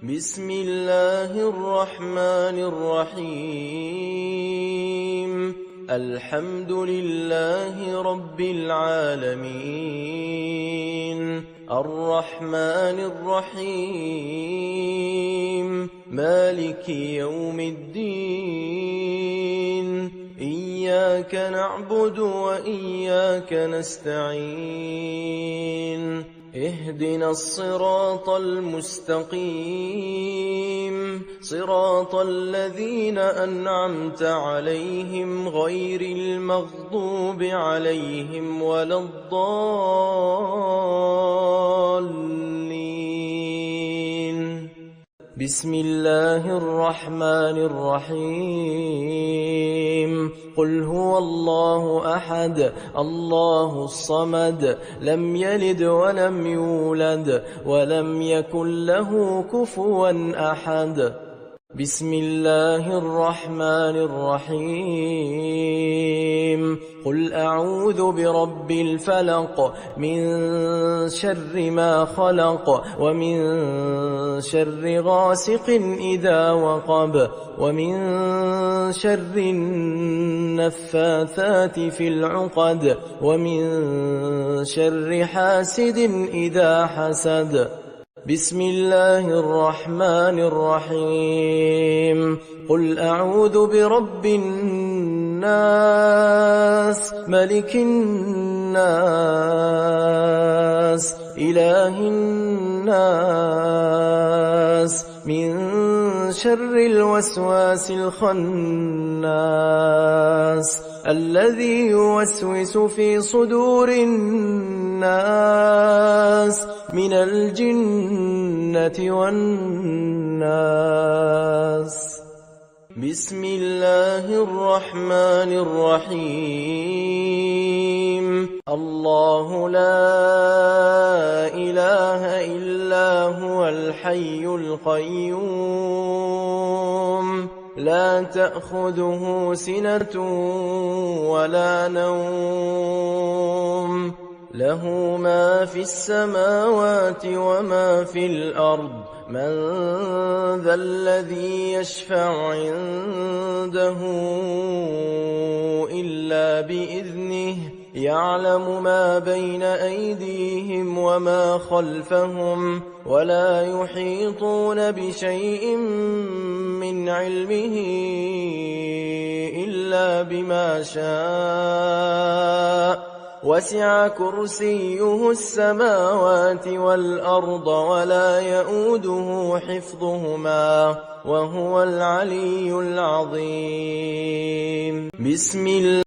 بسم الله الرحمن الرحيم الحمد لله رب العالمين الرحمن الرحيم مالك يوم الدين إياك نعبد وإياك نستعين اهدنا الصراط المستقيم صراط الذين أنعمت عليهم غير المغضوب عليهم ولا الضالين بسم الله الرحمن الرحيم قل هو الله أحد الله الصمد لم يلد ولم يولد ولم يكن له كفوا أحد بسم الله الرحمن الرحيم قل أعوذ برب الفلق من شر ما خلق ومن شر غاسق إذا وقب ومن شر النفاثات في العقد ومن شر حاسد إذا حسد بسم الله الرحمن الرحيم قل أعوذ برب الناس ملك الناس إله الناس من شر الوسواس الخناس الذي يوسوس في صدور الناس من الجنة والناس بسم الله الرحمن الرحيم الله لا إله إلا هو الحي القيوم لا تأخذه سنة ولا نوم له ما في السماوات وما في الأرض من ذا الذي يشفع عنده إلا بإذنه يعلم ما بين أيديهم وما خلفهم ولا يحيطون بشيء من علمه إلا بما شاء وسع كرسيه السماوات والأرض ولا يؤوده حفظهما وهو العلي العظيم بسم الله